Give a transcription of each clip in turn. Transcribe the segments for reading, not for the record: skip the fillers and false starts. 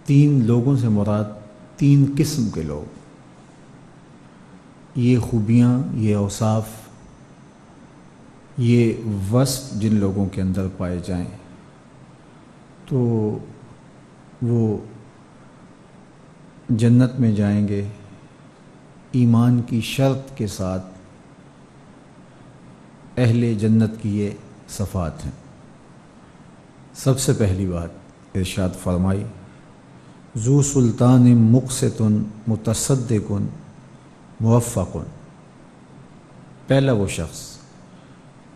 تین لوگوں سے مراد تین قسم کے لوگ، یہ خوبیاں، یہ اوصاف، یہ وصف جن لوگوں کے اندر پائے جائیں تو وہ جنت میں جائیں گے ایمان کی شرط کے ساتھ۔ اہل جنت کی یہ صفات ہیں۔ سب سے پہلی بات ارشاد فرمائی، ذو سلطان مقسط متصدق موفق۔ پہلا وہ شخص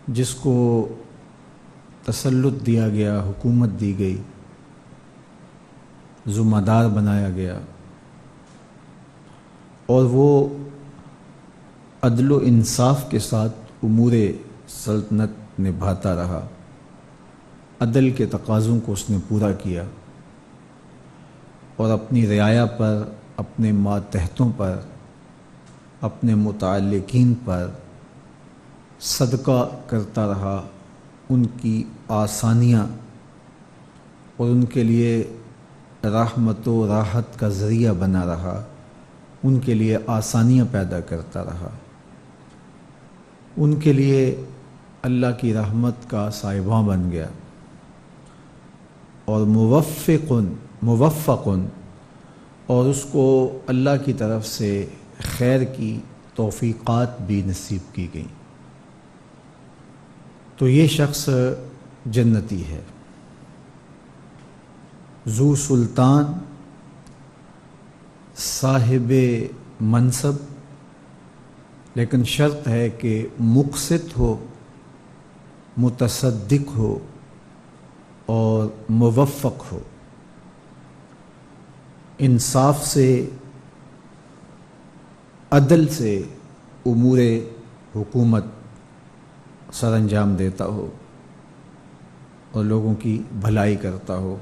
جس کو تسلط دیا گیا، حکومت دی گئی، ذمہ دار بنایا گیا، اور وہ عدل و انصاف کے ساتھ امور سلطنت نبھاتا رہا، عدل کے تقاضوں کو اس نے پورا کیا اور اپنی رعایا پر، اپنے ماتحتوں پر، اپنے متعلقین پر صدقہ کرتا رہا، ان کی آسانیاں اور ان کے لیے رحمت و راحت کا ذریعہ بنا رہا، ان کے لیے آسانیاں پیدا کرتا رہا، ان کے لیے اللہ کی رحمت کا سائباں بن گیا، اور موفق اور اس کو اللہ کی طرف سے خیر کی توفیقات بھی نصیب کی گئیں، تو یہ شخص جنتی ہے۔ ذو سلطان، صاحب منصب، لیکن شرط ہے کہ مقسط ہو، متصدق ہو اور موفق ہو، انصاف سے، عدل سے امور حکومت سر انجام دیتا ہو اور لوگوں کی بھلائی کرتا ہو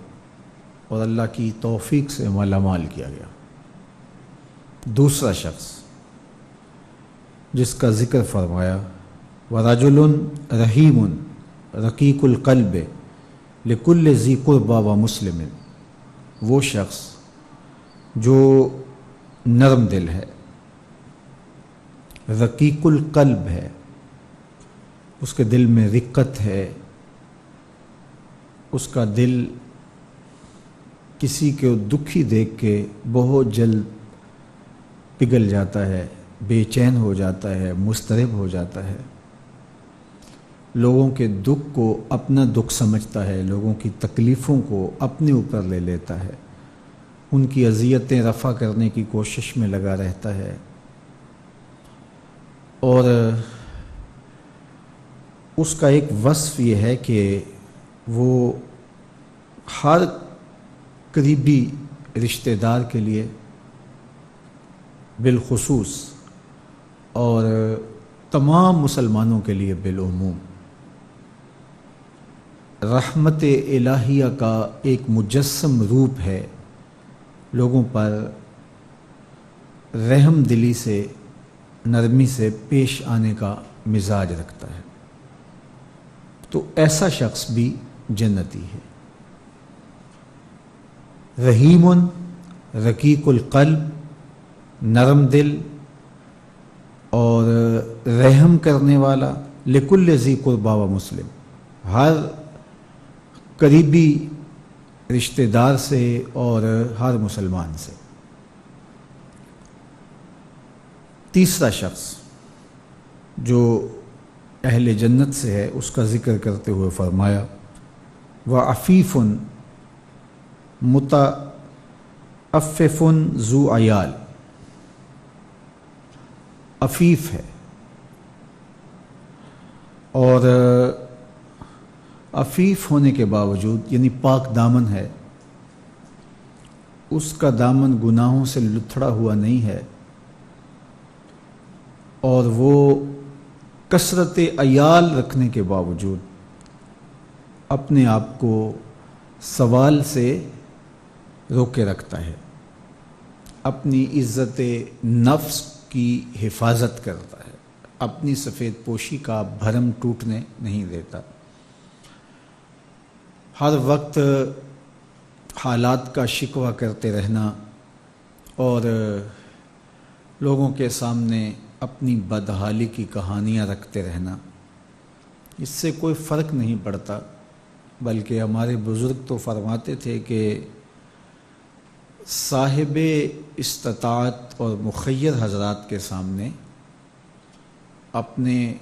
اور اللہ کی توفیق سے مالا مال کیا گیا۔ دوسرا شخص جس کا ذکر فرمایا، وَرَجُلٌ رَحِیمٌ رقیق القلب لِكُلِّ ذِی قُرْبَى وَمُسْلِمٍ، وہ شخص جو نرم دل ہے، رقیق القلب ہے، اس کے دل میں رقت ہے، اس کا دل کسی کو دکھی دیکھ کے بہت جلد پگھل جاتا ہے، بے چین ہو جاتا ہے، مضطرب ہو جاتا ہے، لوگوں کے دکھ کو اپنا دکھ سمجھتا ہے، لوگوں کی تکلیفوں کو اپنے اوپر لے لیتا ہے، ان کی اذیتیں رفع کرنے کی کوشش میں لگا رہتا ہے، اور اس کا ایک وصف یہ ہے کہ وہ ہر قریبی رشتہ دار کے لیے بالخصوص اور تمام مسلمانوں کے لیے بالعموم رحمت الہیہ کا ایک مجسم روپ ہے، لوگوں پر رحم دلی سے، نرمی سے پیش آنے کا مزاج رکھتا ہے، تو ایسا شخص بھی جنتی ہے۔ رحیم، رقیق القلب، نرم دل اور رحم کرنے والا، لکل ذی قربا و مسلم، ہر قریبی رشتہ دار سے اور ہر مسلمان سے۔ تیسرا شخص جو اہل جنت سے ہے، اس کا ذکر کرتے ہوئے فرمایا، وعفیف متعفف ذو عیال، عفیف ہے اور عفیف ہونے کے باوجود یعنی پاک دامن ہے، اس کا دامن گناہوں سے لتھڑا ہوا نہیں ہے، اور وہ کثرت عیال رکھنے کے باوجود اپنے آپ کو سوال سے روکے رکھتا ہے، اپنی عزت نفس کی حفاظت کرتا ہے، اپنی سفید پوشی کا بھرم ٹوٹنے نہیں دیتا، ہر وقت حالات کا شکوہ کرتے رہنا اور لوگوں کے سامنے اپنی بدحالی کی کہانیاں رکھتے رہنا، اس سے کوئی فرق نہیں پڑتا، بلکہ ہمارے بزرگ تو فرماتے تھے کہ صاحب استطاعت اور مخیر حضرات کے سامنے اپنے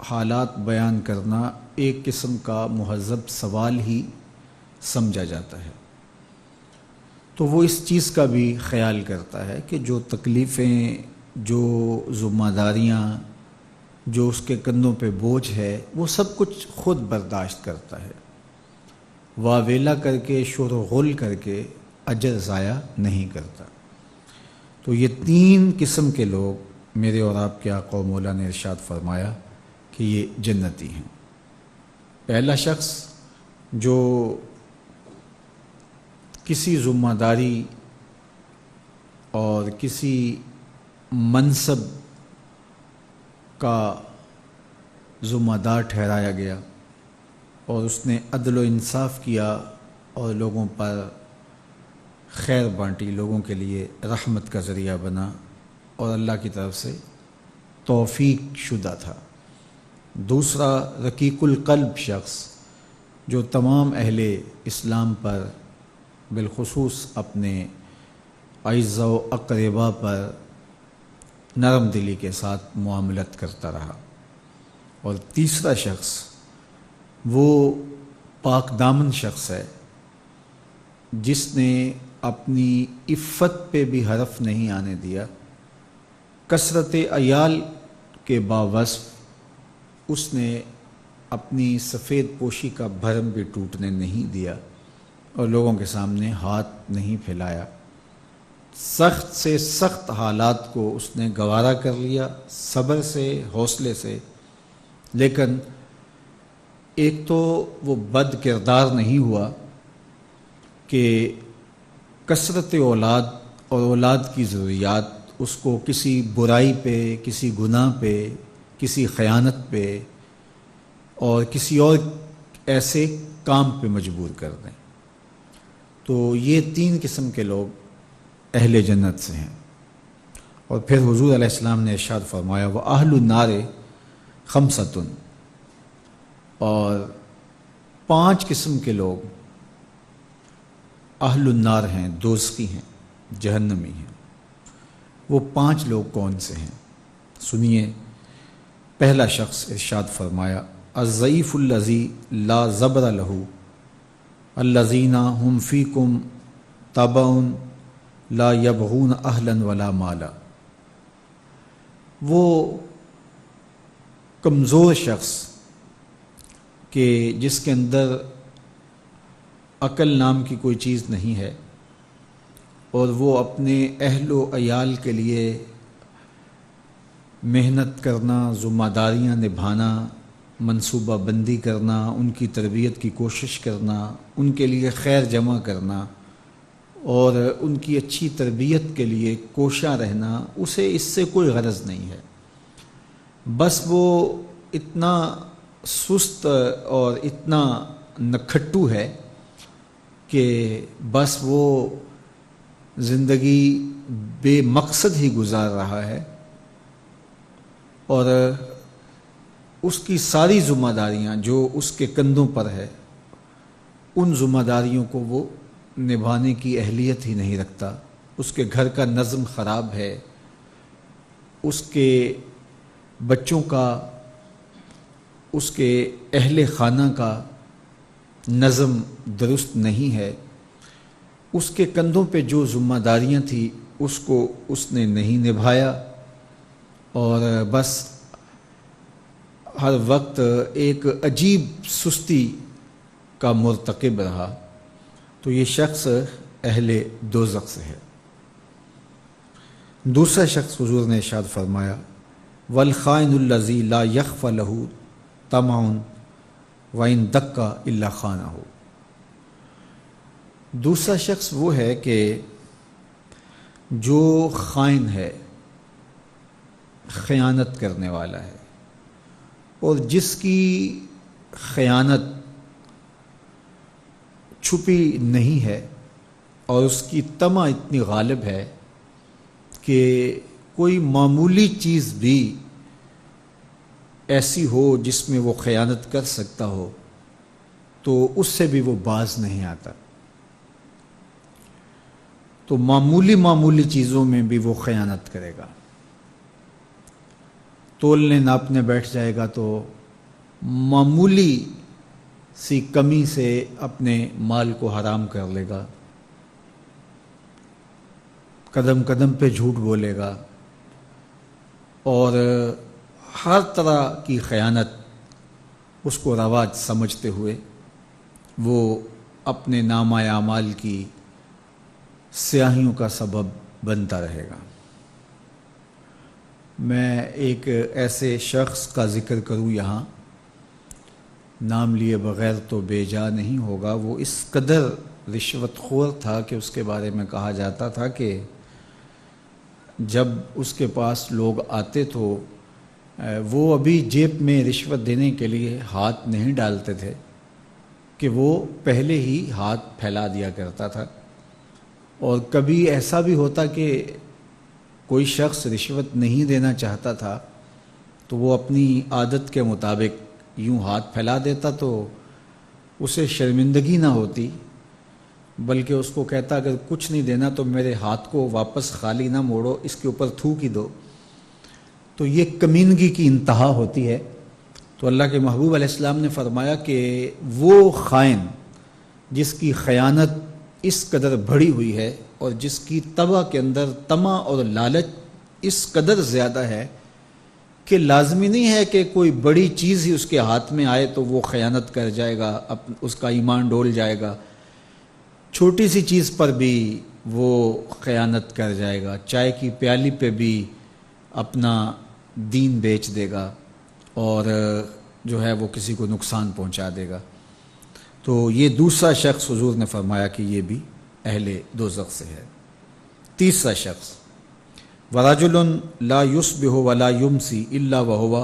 حالات بیان کرنا ایک قسم کا مہذب سوال ہی سمجھا جاتا ہے۔ تو وہ اس چیز کا بھی خیال کرتا ہے کہ جو تکلیفیں، جو ذمہ داریاں، جو اس کے کندھوں پہ بوجھ ہے، وہ سب کچھ خود برداشت کرتا ہے، واویلا کر کے، شور و غل کر کے اجر ضائع نہیں کرتا۔ تو یہ تین قسم کے لوگ میرے اور آپ کے آقا و مولا نے ارشاد فرمایا کہ یہ جنتی ہیں۔ پہلا شخص جو کسی ذمہ داری اور کسی منصب کا ذمہ دار ٹھہرایا گیا اور اس نے عدل و انصاف کیا اور لوگوں پر خیر بانٹی، لوگوں کے لیے رحمت کا ذریعہ بنا اور اللہ کی طرف سے توفیق شدہ تھا۔ دوسرا رقیق القلب شخص جو تمام اہل اسلام پر، بالخصوص اپنے اعزاء و اقربا پر نرم دلی کے ساتھ معاملت کرتا رہا۔ اور تیسرا شخص وہ پاک دامن شخص ہے جس نے اپنی عفت پہ بھی حرف نہیں آنے دیا، کثرت عیال کے باوصف اس نے اپنی سفید پوشی کا بھرم بھی ٹوٹنے نہیں دیا اور لوگوں کے سامنے ہاتھ نہیں پھیلایا۔ سخت سے سخت حالات کو اس نے گوارا کر لیا، صبر سے، حوصلے سے، لیکن ایک تو وہ بد کردار نہیں ہوا کہ کثرت اولاد اور اولاد کی ضروریات اس کو کسی برائی پہ، کسی گناہ پہ، کسی خیانت پہ اور کسی اور ایسے کام پہ مجبور کر دیں۔ تو یہ تین قسم کے لوگ اہل جنت سے ہیں۔ اور پھر حضور علیہ السلام نے ارشاد فرمایا وَأَهْلُ النَّارِ خَمْسَةٌ، اور 5 قسم کے لوگ اہل النار ہیں، دوزخی ہیں، جہنمی ہیں۔ وہ 5 لوگ کون سے ہیں؟ سنیے۔ پہلا شخص ارشاد فرمایا الضعیف الذی لا زبر لہ الذین هم فیکم تبع لا یبغون اہلا ولا مالا۔ وہ کمزور شخص کہ جس کے اندر عقل نام کی کوئی چیز نہیں ہے اور وہ اپنے اہل و عیال کے لیے محنت کرنا، ذمہ داریاں نبھانا، منصوبہ بندی کرنا، ان کی تربیت کی کوشش کرنا، ان کے لیے خیر جمع کرنا اور ان کی اچھی تربیت کے لیے کوشاں رہنا، اسے اس سے کوئی غرض نہیں ہے۔ بس وہ اتنا سست اور اتنا نکھٹو ہے کہ بس وہ زندگی بے مقصد ہی گزار رہا ہے اور اس کی ساری ذمہ داریاں جو اس کے کندھوں پر ہے، ان ذمہ داریوں کو وہ نبھانے کی اہلیت ہی نہیں رکھتا۔ اس کے گھر کا نظم خراب ہے، اس کے بچوں کا، اس کے اہل خانہ کا نظم درست نہیں ہے، اس کے کندھوں پہ جو ذمہ داریاں تھیں اس کو اس نے نہیں نبھایا اور بس ہر وقت ایک عجیب سستی کا مرتکب رہا۔ تو یہ شخص اہل دوزخ سے ہے۔ دوسرا شخص حضور نے ارشاد فرمایا والخائن الذی لا یخفی لہ طمع وَإِن دَقَّ إِلَّا خَانَهُ۔ دوسرا شخص وہ ہے کہ جو خائن ہے، خیانت کرنے والا ہے اور جس کی خیانت چھپی نہیں ہے اور اس کی طمع اتنی غالب ہے کہ کوئی معمولی چیز بھی ایسی ہو جس میں وہ خیانت کر سکتا ہو تو اس سے بھی وہ باز نہیں آتا. تو معمولی چیزوں میں بھی وہ خیانت کرے گا. تولنے ناپنے بیٹھ جائے گا تو معمولی سی کمی سے اپنے مال کو حرام کر لے گا. قدم قدم پہ جھوٹ بولے گا اور ہر طرح کی خیانت اس کو رواج سمجھتے ہوئے وہ اپنے نامہ اعمال کی سیاہیوں کا سبب بنتا رہے گا. میں ایک ایسے شخص کا ذکر کروں یہاں، نام لیے بغیر تو بے جا نہیں ہوگا. وہ اس قدر رشوت خور تھا کہ اس کے بارے میں کہا جاتا تھا کہ جب اس کے پاس لوگ آتے تو وہ ابھی جیب میں رشوت دینے کے لیے ہاتھ نہیں ڈالتے تھے کہ وہ پہلے ہی ہاتھ پھیلا دیا کرتا تھا. اور کبھی ایسا بھی ہوتا کہ کوئی شخص رشوت نہیں دینا چاہتا تھا تو وہ اپنی عادت کے مطابق یوں ہاتھ پھیلا دیتا تو اسے شرمندگی نہ ہوتی، بلکہ اس کو کہتا اگر کچھ نہیں دینا تو میرے ہاتھ کو واپس خالی نہ موڑو، اس کے اوپر تھوک ہی دو. تو یہ کمینگی کی انتہا ہوتی ہے. تو اللہ کے محبوب علیہ السلام نے فرمایا کہ وہ خائن جس کی خیانت اس قدر بڑھی ہوئی ہے اور جس کی طبع کے اندر طمع اور لالچ اس قدر زیادہ ہے کہ لازمی نہیں ہے کہ کوئی بڑی چیز ہی اس کے ہاتھ میں آئے تو وہ خیانت کر جائے گا، اس کا ایمان ڈول جائے گا. چھوٹی سی چیز پر بھی وہ خیانت کر جائے گا. چائے کی پیالی پہ بھی اپنا دین بیچ دے گا اور جو ہے وہ کسی کو نقصان پہنچا دے گا. تو یہ دوسرا شخص حضور نے فرمایا کہ یہ بھی اہل دوزخ سے ہے. تیسرا شخص وَرَجُلٌ لَا يُصْبِحُ وَلَا يُمْسِي إِلَّا وَهُوَ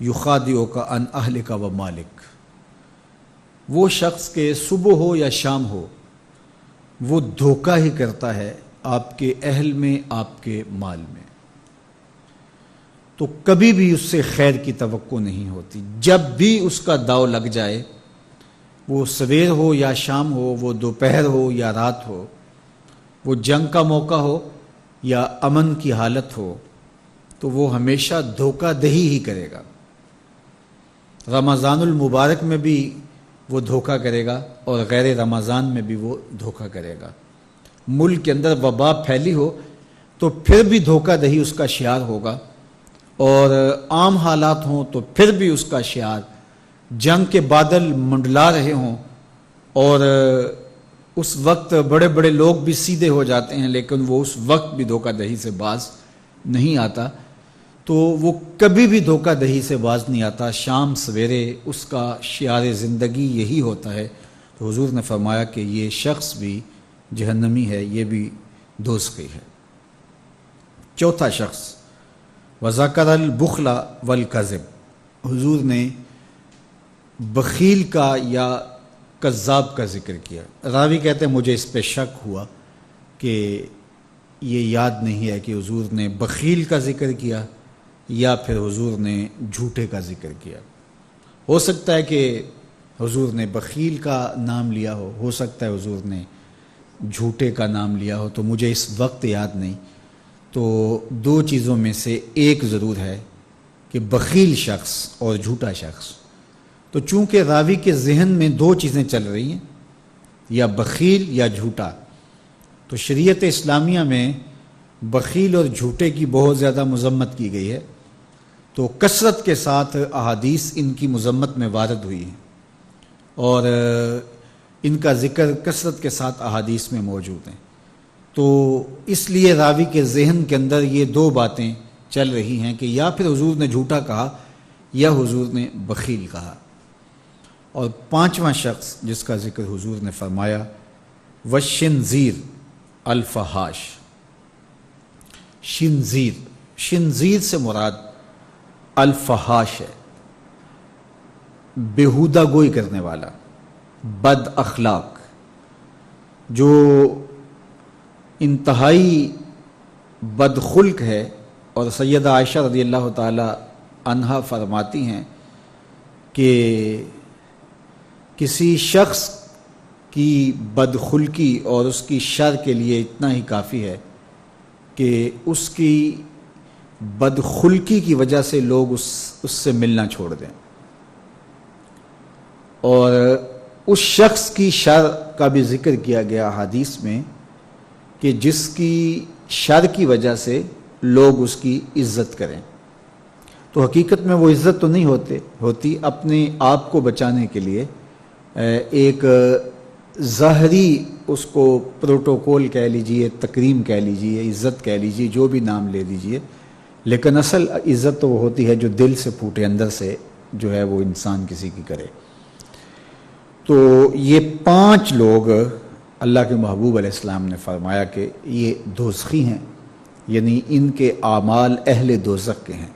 يُخَادِعُكَ عَنْ أَهْلِكَ وَمَالِكَ. وہ شخص کے صبح ہو یا شام ہو وہ دھوکہ ہی کرتا ہے آپ کے اہل میں، آپ کے مال میں. تو کبھی بھی اس سے خیر کی توقع نہیں ہوتی. جب بھی اس کا داؤ لگ جائے، وہ سویر ہو یا شام ہو، وہ دوپہر ہو یا رات ہو، وہ جنگ کا موقع ہو یا امن کی حالت ہو، تو وہ ہمیشہ دھوکہ دہی ہی کرے گا. رمضان المبارک میں بھی وہ دھوکہ کرے گا اور غیر رمضان میں بھی وہ دھوکہ کرے گا. ملک کے اندر وبا پھیلی ہو تو پھر بھی دھوکہ دہی اس کا شعار ہوگا، اور عام حالات ہوں تو پھر بھی اس کا شعار. جنگ کے بادل منڈلا رہے ہوں اور اس وقت بڑے بڑے لوگ بھی سیدھے ہو جاتے ہیں لیکن وہ اس وقت بھی دھوکہ دہی سے باز نہیں آتا. تو وہ کبھی بھی دھوکہ دہی سے باز نہیں آتا. شام سویرے اس کا شعار زندگی یہی ہوتا ہے. تو حضور نے فرمایا کہ یہ شخص بھی جہنمی ہے، یہ بھی دوزخی ہے. چوتھا شخص وَذَكَرَ الْبُخْلَ وَالْكَذِبَ. حضور نے بخیل کا یا کذاب کا ذکر کیا. راوی کہتے ہیں مجھے اس پہ شک ہوا کہ یہ یاد نہیں ہے کہ حضور نے بخیل کا ذکر کیا یا پھر حضور نے جھوٹے کا ذکر کیا. ہو سکتا ہے کہ حضور نے بخیل کا نام لیا ہو سکتا ہے حضور نے جھوٹے کا نام لیا ہو، تو مجھے اس وقت یاد نہیں. تو دو چیزوں میں سے ایک ضرور ہے کہ بخیل شخص اور جھوٹا شخص. تو چونکہ راوی کے ذہن میں دو چیزیں چل رہی ہیں، یا بخیل یا جھوٹا، تو شریعت اسلامیہ میں بخیل اور جھوٹے کی بہت زیادہ مذمت کی گئی ہے. تو کثرت کے ساتھ احادیث ان کی مذمت میں وارد ہوئی ہیں اور ان کا ذکر کثرت کے ساتھ احادیث میں موجود ہیں. تو اس لیے راوی کے ذہن کے اندر یہ دو باتیں چل رہی ہیں کہ یا پھر حضور نے جھوٹا کہا یا حضور نے بخیل کہا. اور پانچواں شخص جس کا ذکر حضور نے فرمایا وَالشِّنْزِيرُ الفحاش. شنزیر سے مراد الفحاش ہے، بیہودہ گوئی کرنے والا، بد اخلاق، جو انتہائی بدخلق ہے، اور سیدہ عائشہ رضی اللہ تعالی عنہا فرماتی ہیں کہ کسی شخص کی بدخلقی اور اس کی شر کے لیے اتنا ہی کافی ہے کہ اس کی بدخلقی کی وجہ سے لوگ اس سے ملنا چھوڑ دیں، اور اس شخص کی شر کا بھی ذکر کیا گیا حدیث میں کہ جس کی شر کی وجہ سے لوگ اس کی عزت کریں۔ تو حقیقت میں وہ عزت تو نہیں ہوتی، اپنے آپ کو بچانے کے لیے ایک ظاہری اس کو پروٹوکول کہہ لیجئے، تکریم کہہ لیجئے، عزت کہہ لیجئے، جو بھی نام لے دیجئے، لیکن اصل عزت تو وہ ہوتی ہے جو دل سے پھوٹے، اندر سے جو ہے وہ انسان کسی کی کرے۔ تو یہ 5 لوگ اللہ کے محبوب علیہ السلام نے فرمایا کہ یہ دوزخی ہیں، یعنی ان کے اعمال اہل دوزخ کے ہیں۔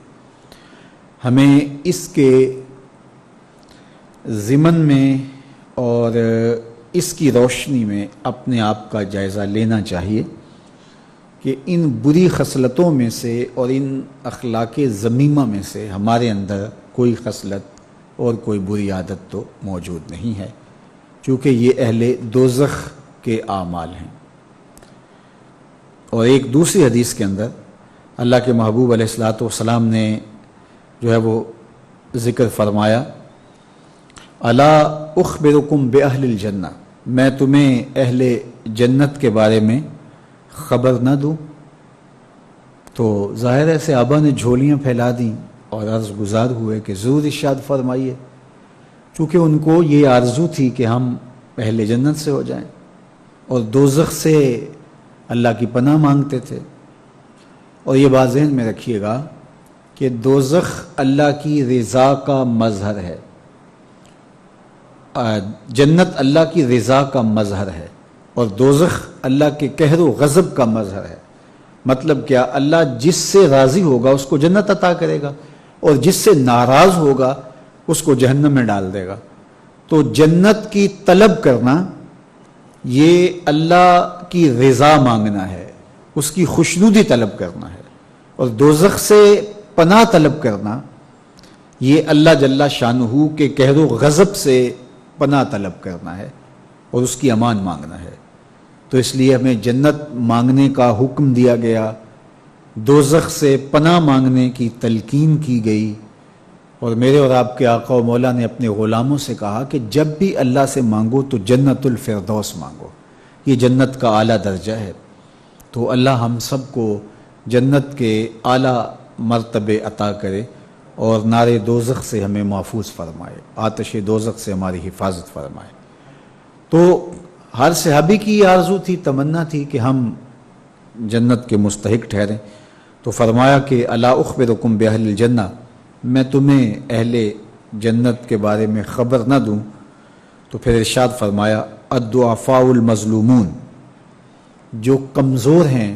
ہمیں اس کے ضمن میں اور اس کی روشنی میں اپنے آپ کا جائزہ لینا چاہیے کہ ان بری خصلتوں میں سے اور ان اخلاق ذمیمہ میں سے ہمارے اندر کوئی خصلت اور کوئی بری عادت تو موجود نہیں ہے، چونکہ یہ اہل دوزخ کے اعمال ہیں۔ اور ایک دوسری حدیث کے اندر اللہ کے محبوب علیہ الصلوۃ والسلام نے جو ہے وہ ذکر فرمایا، الا اخبرکم باہل الجنہ، میں تمہیں اہل جنت کے بارے میں خبر نہ دوں؟ تو ظاہر ہے صحابہ نے جھولیاں پھیلا دیں اور عرض گزار ہوئے کہ ضرور ارشاد فرمائیے، چونکہ ان کو یہ آرزو تھی کہ ہم اہل جنت سے ہو جائیں، اور دوزخ سے اللہ کی پناہ مانگتے تھے۔ اور یہ بات ذہن میں رکھیے گا کہ دوزخ اللہ کی رضا کا مظہر ہے، جنت اللہ کی رضا کا مظہر ہے، اور دوزخ اللہ کے قہر و غضب کا مظہر ہے۔ مطلب کیا؟ اللہ جس سے راضی ہوگا اس کو جنت عطا کرے گا، اور جس سے ناراض ہوگا اس کو جہنم میں ڈال دے گا۔ تو جنت کی طلب کرنا یہ اللہ کی رضا مانگنا ہے، اس کی خوشنودی طلب کرنا ہے، اور دوزخ سے پناہ طلب کرنا یہ اللہ جل شانہ کے قہر و غضب سے پناہ طلب کرنا ہے اور اس کی امان مانگنا ہے۔ تو اس لیے ہمیں جنت مانگنے کا حکم دیا گیا، دوزخ سے پناہ مانگنے کی تلقین کی گئی، اور میرے اور آپ کے آقا و مولا نے اپنے غلاموں سے کہا کہ جب بھی اللہ سے مانگو تو جنت الفردوس مانگو، یہ جنت کا اعلیٰ درجہ ہے۔ تو اللہ ہم سب کو جنت کے اعلیٰ مرتبے عطا کرے اور نار دوزخ سے ہمیں محفوظ فرمائے، آتش دوزخ سے ہماری حفاظت فرمائے۔ تو ہر صحابی کی یہ آرزو تھی، تمنا تھی کہ ہم جنت کے مستحق ٹھہریں۔ تو فرمایا کہ الا اخبرکم باہل الجنہ، میں تمہیں اہل جنت کے بارے میں خبر نہ دوں؟ تو پھر ارشاد فرمایا الضعفاء المظلومون، جو کمزور ہیں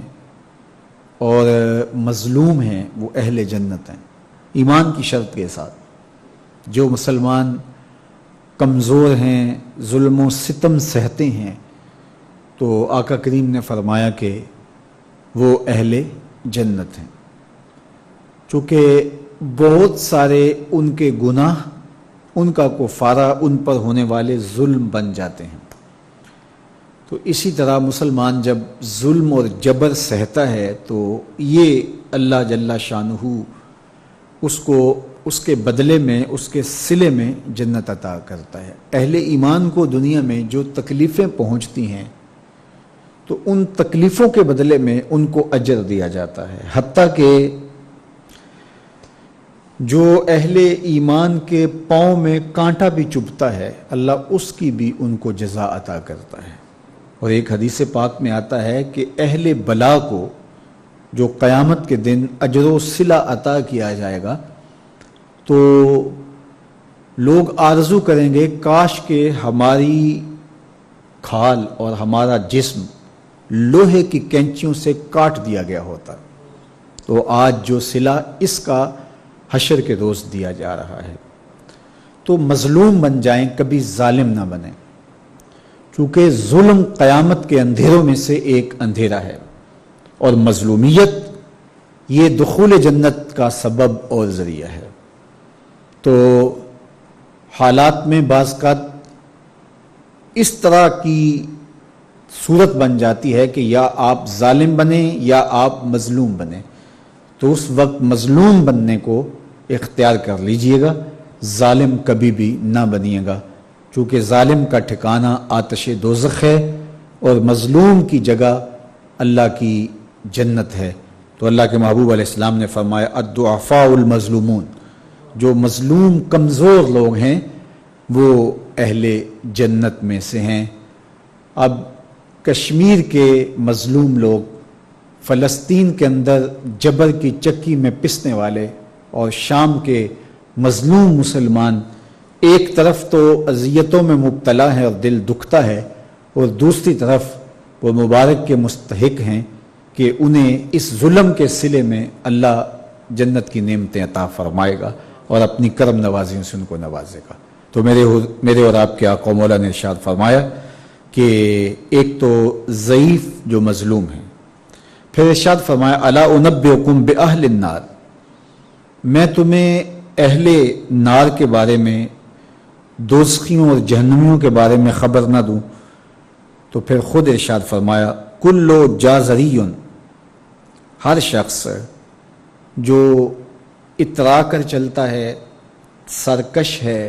اور مظلوم ہیں وہ اہل جنت ہیں، ایمان کی شرط کے ساتھ۔ جو مسلمان کمزور ہیں، ظلم و ستم سہتے ہیں، تو آقا کریم نے فرمایا کہ وہ اہل جنت ہیں، چونکہ بہت سارے ان کے گناہ، ان کا کفارہ ان پر ہونے والے ظلم بن جاتے ہیں۔ تو اسی طرح مسلمان جب ظلم اور جبر سہتا ہے تو یہ اللہ جل شانہ اس کو اس کے بدلے میں، اس کے صلے میں جنت عطا کرتا ہے۔ اہل ایمان کو دنیا میں جو تکلیفیں پہنچتی ہیں تو ان تکلیفوں کے بدلے میں ان کو اجر دیا جاتا ہے، حتیٰ کہ جو اہل ایمان کے پاؤں میں کانٹا بھی چبھتا ہے اللہ اس کی بھی ان کو جزا عطا کرتا ہے۔ اور ایک حدیث پاک میں آتا ہے کہ اہل بلا کو جو قیامت کے دن اجر و صلہ عطا کیا جائے گا تو لوگ آرزو کریں گے کاش کہ ہماری کھال اور ہمارا جسم لوہے کی کینچیوں سے کاٹ دیا گیا ہوتا، تو آج جو صلہ اس کا حشر کے روز دیا جا رہا ہے۔ تو مظلوم بن جائیں، کبھی ظالم نہ بنیں، چونکہ ظلم قیامت کے اندھیروں میں سے ایک اندھیرا ہے، اور مظلومیت یہ دخول جنت کا سبب اور ذریعہ ہے۔ تو حالات میں بعض کا اس طرح کی صورت بن جاتی ہے کہ یا آپ ظالم بنیں یا آپ مظلوم بنیں، تو اس وقت مظلوم بننے کو اختیار کر لیجئے گا، ظالم کبھی بھی نہ بنیے گا، چونکہ ظالم کا ٹھکانہ آتش دوزخ ہے اور مظلوم کی جگہ اللہ کی جنت ہے۔ تو اللہ کے محبوب علیہ السلام نے فرمایا الضعفاء المظلومون، جو مظلوم کمزور لوگ ہیں وہ اہل جنت میں سے ہیں۔ اب کشمیر کے مظلوم لوگ، فلسطین کے اندر جبر کی چکی میں پسنے والے، اور شام کے مظلوم مسلمان ایک طرف تو اذیتوں میں مبتلا ہے اور دل دکھتا ہے، اور دوسری طرف وہ مبارک کے مستحق ہیں کہ انہیں اس ظلم کے صلے میں اللہ جنت کی نعمتیں عطا فرمائے گا اور اپنی کرم نوازیوں سے ان کو نوازے گا۔ تو میرے اور آپ کے آقا مولا نے ارشاد فرمایا کہ ایک تو ضعیف جو مظلوم ہیں، پھر ارشاد فرمایا الا انبئکم باہل النار، میں تمہیں اہل نار کے بارے میں، دوزخیوں اور جہنمیوں کے بارے میں خبر نہ دوں؟ تو پھر خود ارشاد فرمایا کل جازری، ہر شخص جو اترا کر چلتا ہے، سرکش ہے،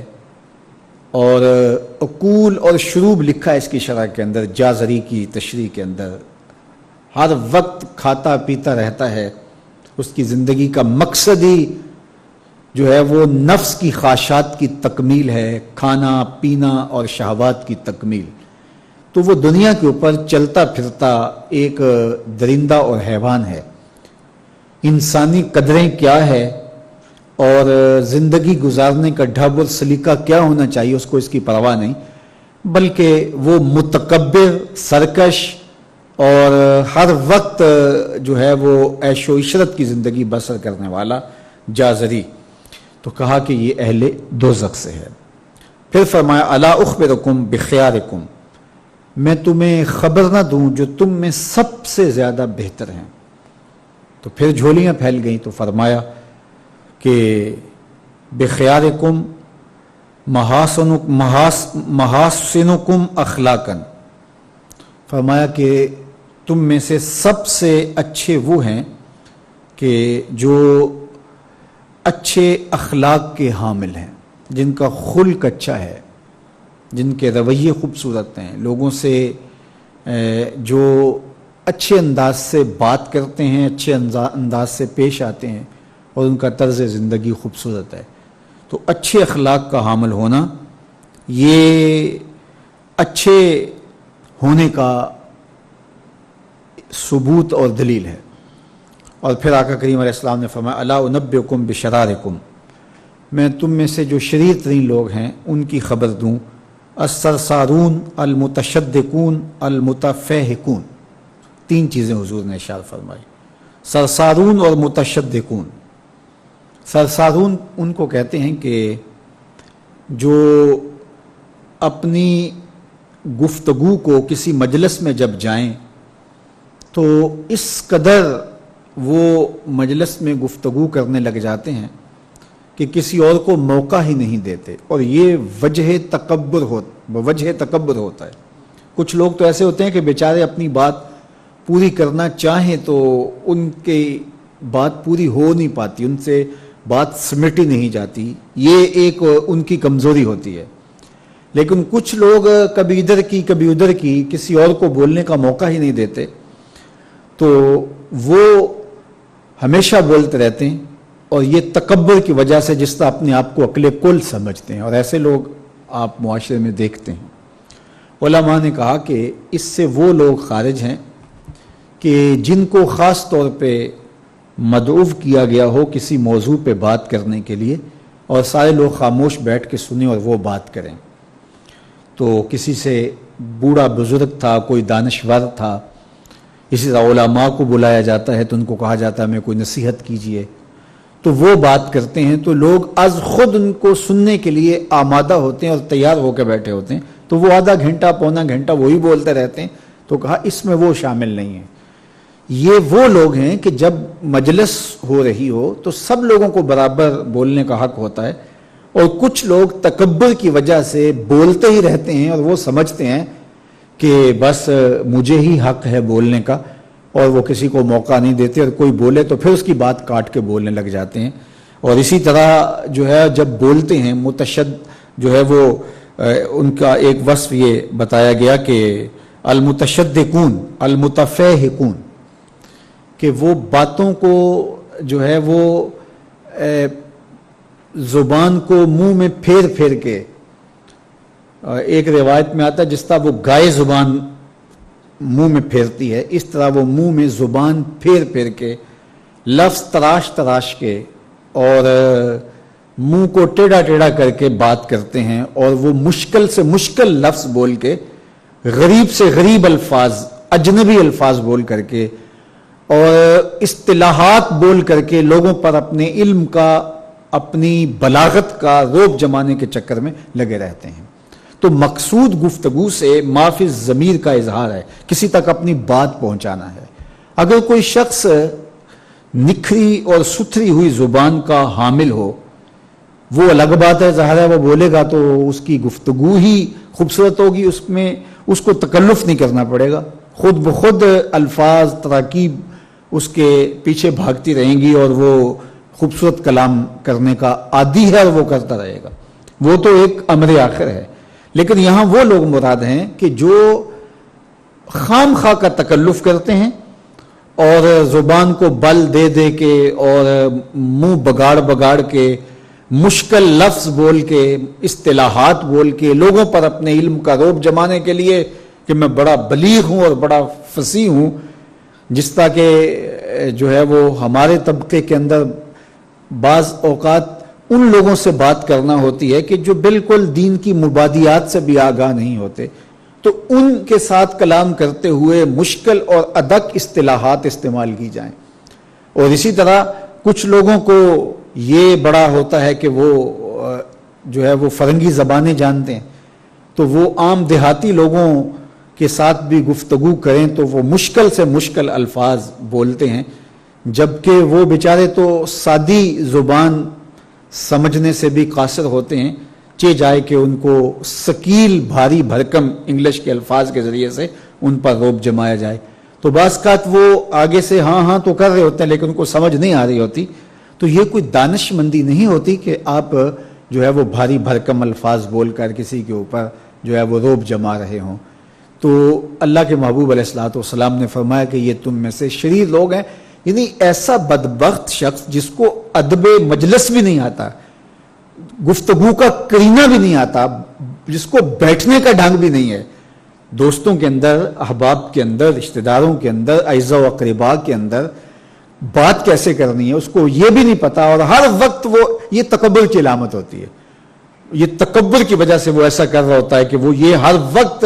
اور عقول اور شروب لکھا ہے اس کی شرح کے اندر، جازری کی تشریح کے اندر، ہر وقت کھاتا پیتا رہتا ہے، اس کی زندگی کا مقصد ہی جو ہے وہ نفس کی خواہشات کی تکمیل ہے، کھانا پینا اور شہوات کی تکمیل، تو وہ دنیا کے اوپر چلتا پھرتا ایک درندہ اور حیوان ہے۔ انسانی قدریں کیا ہے اور زندگی گزارنے کا ڈھب اور سلیقہ کیا ہونا چاہیے اس کو اس کی پرواہ نہیں، بلکہ وہ متکبر، سرکش اور ہر وقت جو ہے وہ عیش و عشرت کی زندگی بسر کرنے والا جازری۔ تو کہا کہ یہ اہل دوزخ سے ہے۔ پھر فرمایا الا اخبرکم بخیارکم، میں تمہیں خبر نہ دوں جو تم میں سب سے زیادہ بہتر ہیں؟ تو پھر جھولیاں پھیل گئیں، تو فرمایا کہ بخیارکم محاسنکم اخلاقا، فرمایا کہ تم میں سے سب سے اچھے وہ ہیں کہ جو اچھے اخلاق کے حامل ہیں، جن کا خلق اچھا ہے، جن کے رویے خوبصورت ہیں، لوگوں سے جو اچھے انداز سے بات کرتے ہیں، اچھے انداز سے پیش آتے ہیں، اور ان کا طرز زندگی خوبصورت ہے۔ تو اچھے اخلاق کا حامل ہونا یہ اچھے ہونے کا ثبوت اور دلیل ہے۔ اور پھر آقا کریم علیہ السلام نے فرمایا الا انبئکم بشرارکم، میں تم میں سے جو شریر ترین لوگ ہیں ان کی خبر دوں، السرسارون المتشدقون المتفہقون، تین چیزیں حضور نے ارشاد فرمائی، سرسارون اور متشدقون۔ سرسارون ان کو کہتے ہیں کہ جو اپنی گفتگو کو کسی مجلس میں جب جائیں تو اس قدر وہ مجلس میں گفتگو کرنے لگ جاتے ہیں کہ کسی اور کو موقع ہی نہیں دیتے، اور یہ وجہ تکبر ہوتا ہے۔ کچھ لوگ تو ایسے ہوتے ہیں کہ بیچارے اپنی بات پوری کرنا چاہیں تو ان کی بات پوری ہو نہیں پاتی، ان سے بات سمٹی نہیں جاتی، یہ ایک ان کی کمزوری ہوتی ہے۔ لیکن کچھ لوگ کبھی ادھر کی کبھی ادھر کی، کسی اور کو بولنے کا موقع ہی نہیں دیتے، تو وہ ہمیشہ بولتے رہتے ہیں، اور یہ تکبر کی وجہ سے جس طرح اپنے آپ کو عقل کل سمجھتے ہیں، اور ایسے لوگ آپ معاشرے میں دیکھتے ہیں۔ علماء نے کہا کہ اس سے وہ لوگ خارج ہیں کہ جن کو خاص طور پہ مدعو کیا گیا ہو کسی موضوع پہ بات کرنے کے لیے، اور سارے لوگ خاموش بیٹھ کے سنیں اور وہ بات کریں۔ تو کسی سے بوڑھا بزرگ تھا، کوئی دانشور تھا، اسی طرح علماء کو بلایا جاتا ہے تو ان کو کہا جاتا ہے ہمیں کوئی نصیحت کیجئے، تو وہ بات کرتے ہیں، تو لوگ از خود ان کو سننے کے لیے آمادہ ہوتے ہیں اور تیار ہو کے بیٹھے ہوتے ہیں، تو تو وہ آدھا گھنٹہ پونا گھنٹہ وہی بولتے رہتے ہیں. تو کہا اس میں وہ شامل نہیں ہے. یہ وہ لوگ ہیں کہ جب مجلس ہو رہی ہو تو سب لوگوں کو برابر بولنے کا حق ہوتا ہے, اور کچھ لوگ تکبر کی وجہ سے بولتے ہی رہتے ہیں اور وہ سمجھتے ہیں کہ بس مجھے ہی حق ہے بولنے کا, اور وہ کسی کو موقع نہیں دیتے, اور کوئی بولے تو پھر اس کی بات کاٹ کے بولنے لگ جاتے ہیں. اور اسی طرح جو ہے جب بولتے ہیں جو ہے وہ ان کا ایک وصف یہ بتایا گیا کہ المتشدقون المتفہقون, کہ وہ باتوں کو جو ہے وہ زبان کو منہ میں پھیر پھیر کے, ایک روایت میں آتا ہے جس طرح وہ گائے زبان منہ میں پھیرتی ہے, اس طرح وہ منہ میں زبان پھیر پھیر کے لفظ تراش تراش کے اور منہ کو ٹیڑھا ٹیڑھا کر کے بات کرتے ہیں, اور وہ مشکل سے مشکل لفظ بول کے, غریب سے غریب الفاظ, اجنبی الفاظ بول کر کے اور اصطلاحات بول کر کے لوگوں پر اپنے علم کا, اپنی بلاغت کا روب جمانے کے چکر میں لگے رہتے ہیں. تو مقصود گفتگو سے معافی ضمیر کا اظہار ہے, کسی تک اپنی بات پہنچانا ہے. اگر کوئی شخص نکھری اور ستھری ہوئی زبان کا حامل ہو, وہ الگ بات ہے, ظاہر ہے وہ بولے گا تو اس کی گفتگو ہی خوبصورت ہوگی, اس میں اس کو تکلف نہیں کرنا پڑے گا, خود بخود الفاظ تراکیب اس کے پیچھے بھاگتی رہیں گی اور وہ خوبصورت کلام کرنے کا عادی ہے اور وہ کرتا رہے گا. وہ تو ایک امر آخر ہے. لیکن یہاں وہ لوگ مراد ہیں کہ جو خام خواہ کا تکلف کرتے ہیں اور زبان کو بل دے دے کے اور منہ بگاڑ بگاڑ کے مشکل لفظ بول کے اصطلاحات بول کے لوگوں پر اپنے علم کا روب جمانے کے لیے کہ میں بڑا بلیغ ہوں اور بڑا فصیح ہوں, جس طرح کہ جو ہے وہ ہمارے طبقے کے اندر بعض اوقات ان لوگوں سے بات کرنا ہوتی ہے کہ جو بالکل دین کی مبادیات سے بھی آگاہ نہیں ہوتے, تو ان کے ساتھ کلام کرتے ہوئے مشکل اور ادق اصطلاحات استعمال کی جائیں. اور اسی طرح کچھ لوگوں کو یہ بڑا ہوتا ہے کہ وہ جو ہے وہ فرنگی زبانیں جانتے ہیں, تو وہ عام دیہاتی لوگوں کے ساتھ بھی گفتگو کریں تو وہ مشکل سے مشکل الفاظ بولتے ہیں, جبکہ وہ بیچارے تو سادی زبان سمجھنے سے بھی قاصر ہوتے ہیں, چہ جائے کہ ان کو ثقیل بھاری بھرکم انگلش کے الفاظ کے ذریعے سے ان پر روب جمایا جائے. تو بعض اوقات وہ آگے سے ہاں ہاں تو کر رہے ہوتے ہیں لیکن ان کو سمجھ نہیں آ رہی ہوتی. تو یہ کوئی دانش مندی نہیں ہوتی کہ آپ جو ہے وہ بھاری بھرکم الفاظ بول کر کسی کے اوپر جو ہے وہ روب جما رہے ہوں. تو اللہ کے محبوب علیہ الصلوۃ والسلام نے فرمایا کہ یہ تم میں سے شریر لوگ ہیں, یعنی ایسا بدبخت شخص جس کو ادب مجلس بھی نہیں آتا, گفتگو کا کرینہ بھی نہیں آتا, جس کو بیٹھنے کا ڈھنگ بھی نہیں ہے, دوستوں کے اندر, احباب کے اندر, رشتہ داروں کے اندر, اعزاء و اقرباء کے اندر بات کیسے کرنی ہے اس کو یہ بھی نہیں پتا, اور ہر وقت وہ, یہ تکبر کی علامت ہوتی ہے. یہ تکبر کی وجہ سے وہ ایسا کر رہا ہوتا ہے کہ وہ یہ ہر وقت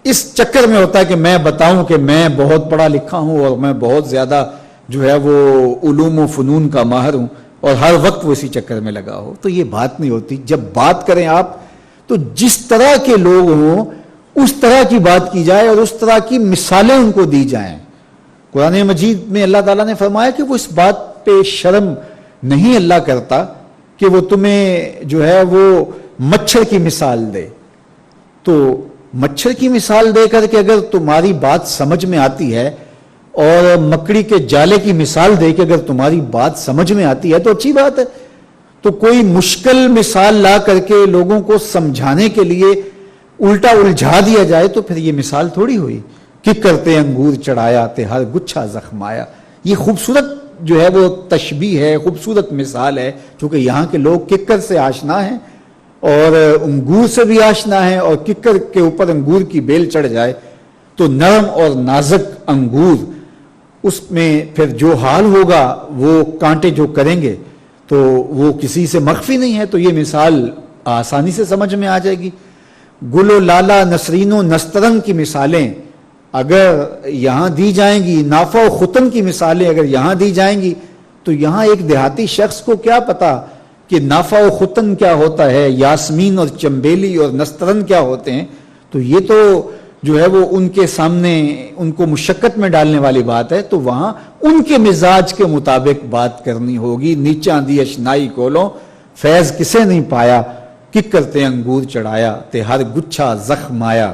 اس چکر میں ہوتا ہے کہ میں بتاؤں کہ میں بہت پڑھا لکھا ہوں اور میں بہت زیادہ جو ہے وہ علوم و فنون کا ماہر ہوں, اور ہر وقت وہ اسی چکر میں لگا ہو. تو یہ بات نہیں ہوتی. جب بات کریں آپ تو جس طرح کے لوگ ہوں اس طرح کی بات کی جائے اور اس طرح کی مثالیں ان کو دی جائیں. قرآن مجید میں اللہ تعالیٰ نے فرمایا کہ وہ اس بات پہ شرم نہیں اللہ کرتا کہ وہ تمہیں جو ہے وہ مچھر کی مثال دے. تو مچھر کی مثال دے کر کے اگر تمہاری بات سمجھ میں آتی ہے, اور مکڑی کے جالے کی مثال دے کے اگر تمہاری بات سمجھ میں آتی ہے تو اچھی بات ہے. تو کوئی مشکل مثال لا کر کے لوگوں کو سمجھانے کے لیے الٹا الجھا دیا جائے تو پھر یہ مثال تھوڑی ہوئی کہ کرتے انگور چڑھایا تے ہر گچھا زخمایا. یہ خوبصورت جو ہے وہ تشبیہ ہے, خوبصورت مثال ہے, چونکہ یہاں کے لوگ ککر سے آشنا ہیں اور انگور سے بھی آشنا ہیں, اور ککر کے اوپر انگور کی بیل چڑھ جائے تو نرم اور نازک انگور, اس میں پھر جو حال ہوگا وہ کانٹے جو کریں گے تو وہ کسی سے مخفی نہیں ہے. تو یہ مثال آسانی سے سمجھ میں آ جائے گی. گل و لالا, نسرین و نسترن کی مثالیں اگر یہاں دی جائیں گی, نافع و ختن کی مثالیں اگر یہاں دی جائیں گی, تو یہاں ایک دیہاتی شخص کو کیا پتا کہ نافع و ختن کیا ہوتا ہے, یاسمین اور چمبیلی اور نسترن کیا ہوتے ہیں. تو یہ تو جو ہے وہ ان کے سامنے ان کو مشقت میں ڈالنے والی بات ہے، تو وہاں ان کے مزاج کے مطابق بات کرنی ہوگی۔ نیچاں دی اشنائی کولوں فیض کسے نہیں پایا، ککر تے انگور چڑھایا تے ہر گچھا زخم آیا،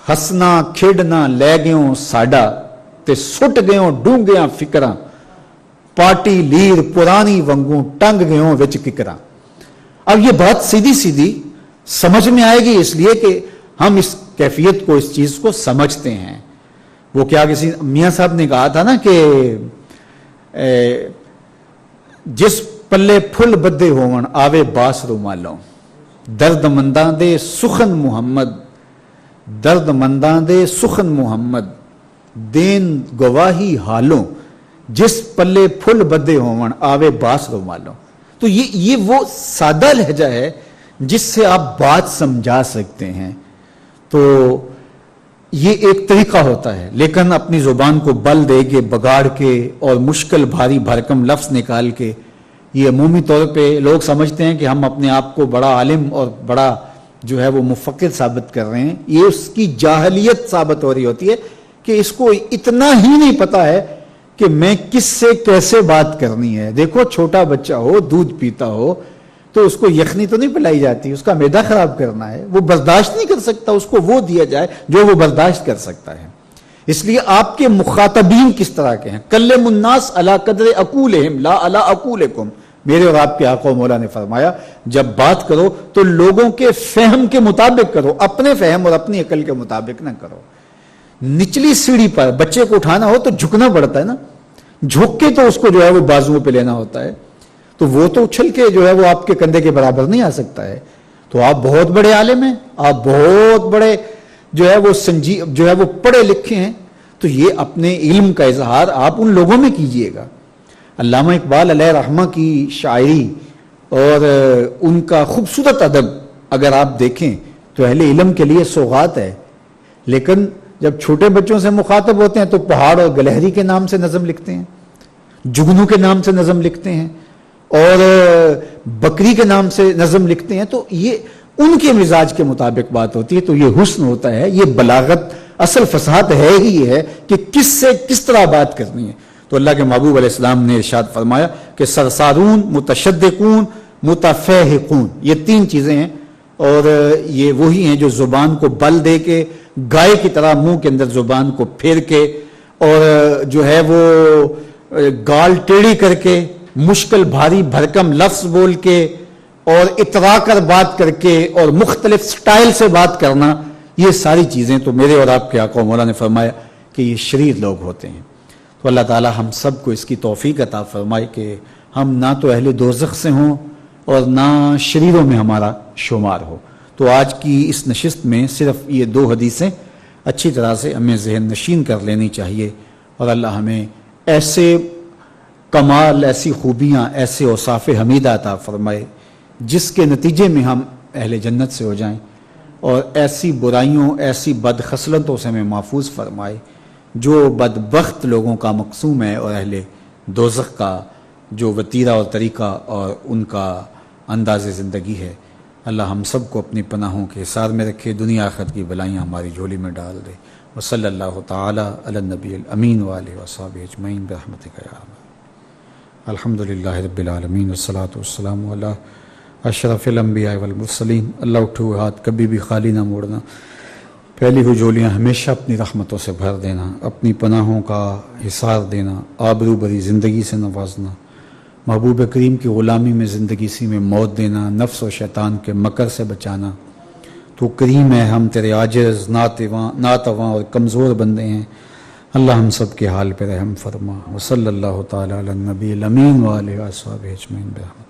ہسنا کھیڈنا لے گیوں ساڈا تے سٹ گیوں ڈونگیاں فکراں، پارٹی لیر پرانی ونگوں ٹنگ گیوں وچ ککراں۔ اب یہ بات سیدھی سیدھی سمجھ میں آئے گی اس لیے کہ ہم اس کیفیت کو، اس چیز کو سمجھتے ہیں۔ وہ کیا کسی میاں صاحب نے کہا تھا نا کہ جس پلے پھل بدے ہون آوے باس رومالوں، درد منداں دے سخن محمد، درد منداں دے سخن محمد، دین گواہی حالوں، جس پلے پھل بدے ہون آوے باس رومالوں۔ تو یہ وہ سادہ لہجہ ہے جس سے آپ بات سمجھا سکتے ہیں۔ تو یہ ایک طریقہ ہوتا ہے، لیکن اپنی زبان کو بل دے کے بگاڑ کے اور مشکل بھاری بھرکم لفظ نکال کے، یہ عمومی طور پہ لوگ سمجھتے ہیں کہ ہم اپنے آپ کو بڑا عالم اور بڑا جو ہے وہ مفکر ثابت کر رہے ہیں۔ یہ اس کی جاہلیت ثابت ہو رہی ہوتی ہے کہ اس کو اتنا ہی نہیں پتا ہے کہ میں کس سے کیسے بات کرنی ہے۔ دیکھو چھوٹا بچہ ہو، دودھ پیتا ہو تو اس کو یخنی تو نہیں پلائی جاتی، اس کا معدہ خراب کرنا ہے، وہ برداشت نہیں کر سکتا، اس کو وہ دیا جائے جو وہ برداشت کر سکتا ہے۔ اس لیے آپ کے مخاطبین کس طرح کے ہیں؟ کلم الناس علی قدر عقولہم لا علی عقولکم، میرے اور آپ کے آقا و مولا نے فرمایا جب بات کرو تو لوگوں کے فہم کے مطابق کرو، اپنے فہم اور اپنی عقل کے مطابق نہ کرو۔ نچلی سیڑھی پر بچے کو اٹھانا ہو تو جھکنا پڑتا ہے نا، جھک کے تو اس کو جو ہے وہ بازوؤں پہ لینا ہوتا ہے، تو وہ تو اچھل کے جو ہے وہ آپ کے کندھے کے برابر نہیں آ سکتا ہے۔ تو آپ بہت بڑے عالم ہیں، آپ بہت بڑے جو ہے وہ جو ہے وہ پڑھے لکھے ہیں، تو یہ اپنے علم کا اظہار آپ ان لوگوں میں کیجئے گا۔ علامہ اقبال علیہ رحمہ کی شاعری اور ان کا خوبصورت ادب اگر آپ دیکھیں تو اہل علم کے لیے سوغات ہے، لیکن جب چھوٹے بچوں سے مخاطب ہوتے ہیں تو پہاڑ اور گلہری کے نام سے نظم لکھتے ہیں، جگنو کے نام سے نظم لکھتے ہیں اور بکری کے نام سے نظم لکھتے ہیں، تو یہ ان کے مزاج کے مطابق بات ہوتی ہے۔ تو یہ حسن ہوتا ہے، یہ بلاغت، اصل فصاحت ہے ہی ہے کہ کس سے کس طرح بات کرنی ہے۔ تو اللہ کے محبوب علیہ السلام نے ارشاد فرمایا کہ سرسارون، متشدقون، متفہقون، یہ تین چیزیں ہیں، اور یہ وہی ہیں جو زبان کو بل دے کے گائے کی طرح منہ کے اندر زبان کو پھیر کے اور جو ہے وہ گال ٹیڑھی کر کے مشکل بھاری بھرکم لفظ بول کے اور اترا کر بات کر کے اور مختلف سٹائل سے بات کرنا، یہ ساری چیزیں تو میرے اور آپ کے آقا و مولا نے فرمایا کہ یہ شریر لوگ ہوتے ہیں۔ تو اللہ تعالی ہم سب کو اس کی توفیق عطا فرمائے کہ ہم نہ تو اہل دوزخ سے ہوں اور نہ شریروں میں ہمارا شمار ہو۔ تو آج کی اس نشست میں صرف یہ 2 حدیثیں اچھی طرح سے ہمیں ذہن نشین کر لینی چاہیے، اور اللہ ہمیں ایسے کمال، ایسی خوبیاں، ایسے اوصاف حمیدہ عطا فرمائے جس کے نتیجے میں ہم اہل جنت سے ہو جائیں، اور ایسی برائیوں، ایسی بد خصلتوں سے ہمیں محفوظ فرمائے جو بدبخت لوگوں کا مقسوم ہے، اور اہل دوزخ کا جو وتیرہ اور طریقہ اور ان کا انداز زندگی ہے۔ اللہ ہم سب کو اپنی پناہوں کے حصار میں رکھے، دنیا آخرت کی بلائیاں ہماری جھولی میں ڈال دے۔ وصلی اللہ تعالی علی النبی الامین وآلہ وصحبہ اجمعین برحمتک یا ارحم۔ الحمدللہ رب العالمین والصلاة والسلام علی اشرف الانبیاء والمرسلین۔ اللہ اٹھو ہاتھ کبھی بھی خالی نہ موڑنا، پھیلی ہوئی جھولیاں ہمیشہ اپنی رحمتوں سے بھر دینا، اپنی پناہوں کا حصار دینا، آبرو بری زندگی سے نوازنا، محبوب کریم کی غلامی میں زندگی سی میں موت دینا، نفس و شیطان کے مکر سے بچانا۔ تو کریم ہے، ہم تیرے عاجز، ناتواں اور کمزور بندے ہیں، اللہ ہم سب کے حال پہ رحم فرما۔ وصلی اللہ تعالی علی النبی الامین وآلہ وصحبہ اجمعین برحمتہ۔